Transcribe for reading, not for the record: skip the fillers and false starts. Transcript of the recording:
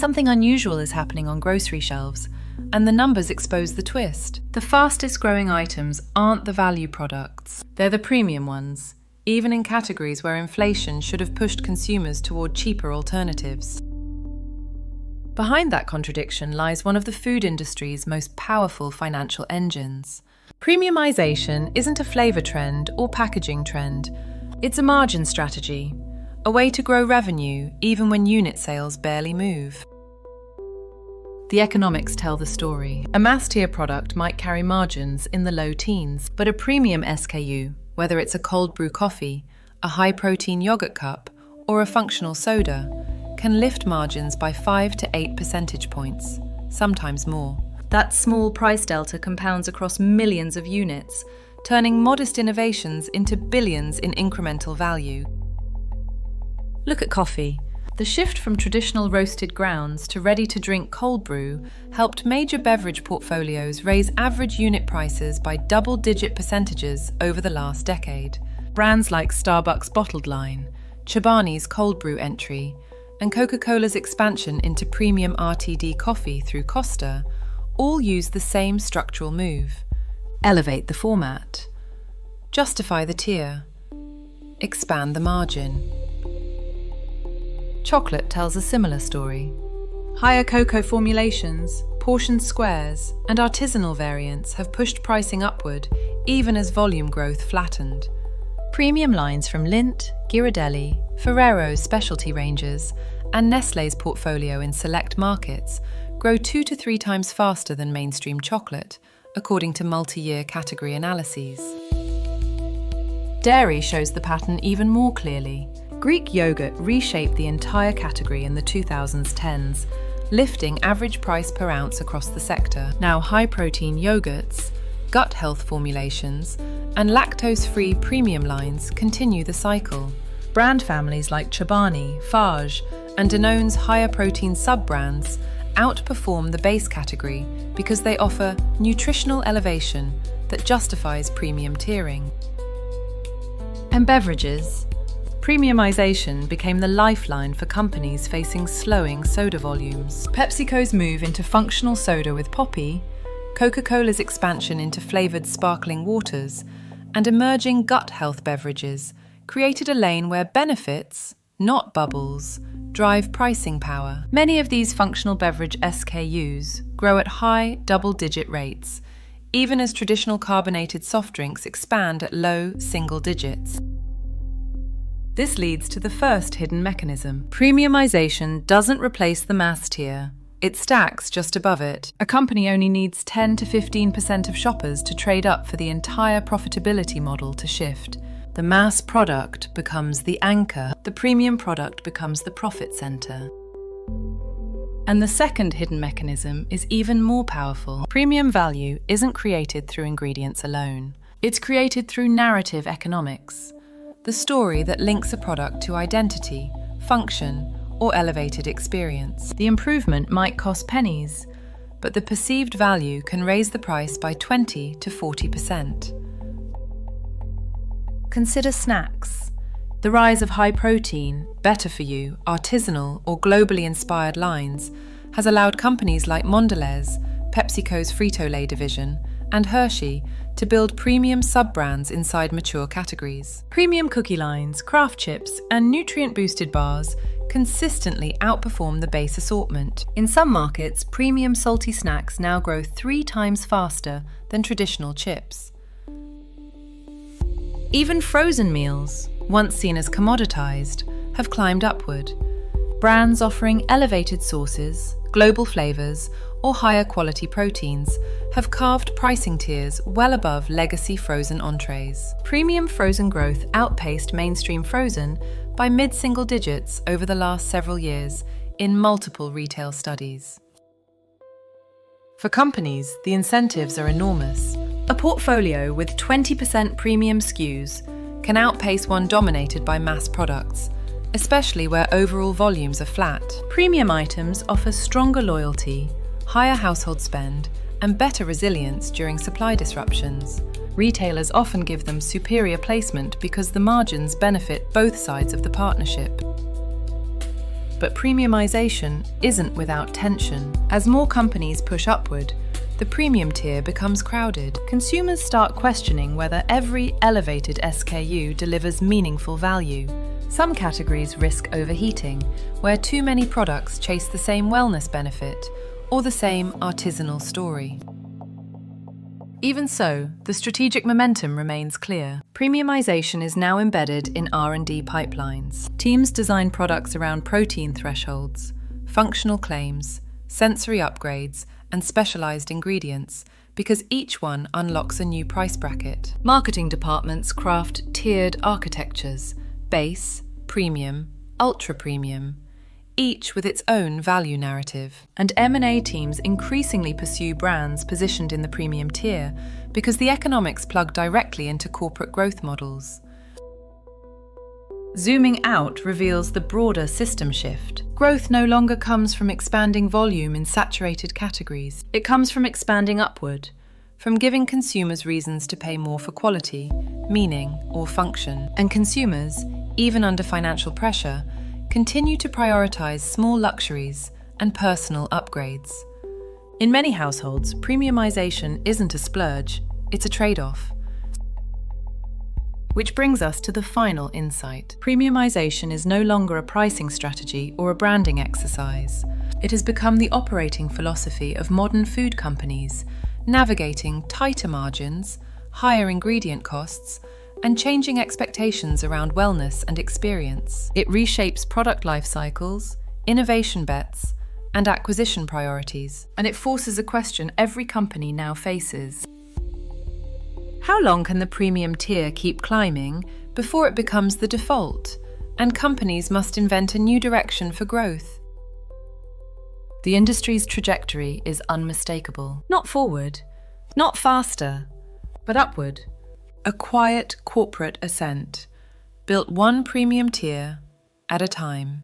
Something unusual is happening on grocery shelves, and the numbers expose the twist. The fastest growing items aren't the value products, they're the premium ones, even in categories where inflation should have pushed consumers toward cheaper alternatives. Behind that contradiction lies one of the food industry's most powerful financial engines. Premiumization isn't a flavor trend or packaging trend, it's a margin strategy, a way to grow revenue even when unit sales barely move. The economics tell the story. A mass-tier product might carry margins in the low teens, but a premium SKU, whether it's a cold brew coffee, a high-protein yogurt cup, or a functional soda, can lift margins by 5 to 8 percentage points, sometimes more. That small price delta compounds across millions of units, turning modest innovations into billions in incremental value. Look at coffee. The shift from traditional roasted grounds to ready-to-drink cold brew helped major beverage portfolios raise average unit prices by double-digit percentages over the last decade. Brands like Starbucks' bottled line, Chobani's cold brew entry, and Coca-Cola's expansion into premium RTD coffee through Costa all use the same structural move. Elevate the format. Justify the tier. Expand the margin. Chocolate tells a similar story. Higher cocoa formulations, portioned squares, and artisanal variants have pushed pricing upward, even as volume growth flattened. Premium lines from Lindt, Ghirardelli, Ferrero's specialty ranges, and Nestlé's portfolio in select markets grow 2 to 3 times faster than mainstream chocolate, according to multi-year category analyses. Dairy shows the pattern even more clearly. Greek yogurt reshaped the entire category in the 2010s, lifting average price per ounce across the sector. Now high-protein yogurts, gut health formulations, and lactose-free premium lines continue the cycle. Brand families like Chobani, Fage, and Danone's higher-protein sub-brands outperform the base category because they offer nutritional elevation that justifies premium tiering. And beverages. Premiumization became the lifeline for companies facing slowing soda volumes. PepsiCo's move into functional soda with Poppi, Coca-Cola's expansion into flavored sparkling waters, and emerging gut health beverages created a lane where benefits, not bubbles, drive pricing power. Many of these functional beverage SKUs grow at high double-digit rates, even as traditional carbonated soft drinks expand at low single digits. This leads to the first hidden mechanism. Premiumization doesn't replace the mass tier. It stacks just above it. A company only needs 10 to 15% of shoppers to trade up for the entire profitability model to shift. The mass product becomes the anchor. The premium product becomes the profit center. And the second hidden mechanism is even more powerful. Premium value isn't created through ingredients alone. It's created through narrative economics. The story that links a product to identity, function, or elevated experience. The improvement might cost pennies, but the perceived value can raise the price by 20 to 40%. Consider snacks. The rise of high-protein, better-for-you, artisanal, or globally inspired lines has allowed companies like Mondelez, PepsiCo's Frito-Lay division, and Hershey to build premium sub-brands inside mature categories. Premium cookie lines, craft chips, and nutrient-boosted bars consistently outperform the base assortment. In some markets, premium salty snacks now grow 3 times faster than traditional chips. Even frozen meals, once seen as commoditized, have climbed upward. Brands offering elevated sauces, global flavors, or higher quality proteins have carved pricing tiers well above legacy frozen entrees. Premium frozen growth outpaced mainstream frozen by mid-single digits over the last several years in multiple retail studies. For companies, the incentives are enormous. A portfolio with 20% premium SKUs can outpace one dominated by mass products, especially where overall volumes are flat. Premium items offer stronger loyalty, higher household spend, and better resilience during supply disruptions. Retailers often give them superior placement because the margins benefit both sides of the partnership. But premiumization isn't without tension. As more companies push upward, the premium tier becomes crowded. Consumers start questioning whether every elevated SKU delivers meaningful value. Some categories risk overheating, where too many products chase the same wellness benefit or the same artisanal story. Even so, the strategic momentum remains clear. Premiumization is now embedded in R&D pipelines. Teams design products around protein thresholds, functional claims, sensory upgrades, and specialized ingredients, because each one unlocks a new price bracket. Marketing departments craft tiered architectures, base, premium, ultra-premium, each with its own value narrative. And M&A teams increasingly pursue brands positioned in the premium tier because the economics plug directly into corporate growth models. Zooming out reveals the broader system shift. Growth no longer comes from expanding volume in saturated categories. It comes from expanding upward, from giving consumers reasons to pay more for quality, meaning, or function. And consumers, even under financial pressure, continue to prioritize small luxuries and personal upgrades. In many households, premiumization isn't a splurge, it's a trade-off. Which brings us to the final insight. Premiumization is no longer a pricing strategy or a branding exercise. It has become the operating philosophy of modern food companies, navigating tighter margins, higher ingredient costs, and changing expectations around wellness and experience. It reshapes product life cycles, innovation bets, and acquisition priorities. And it forces a question every company now faces. How long can the premium tier keep climbing before it becomes the default, and companies must invent a new direction for growth? The industry's trajectory is unmistakable. Not forward, not faster, but upward. A quiet corporate ascent, built one premium tier at a time.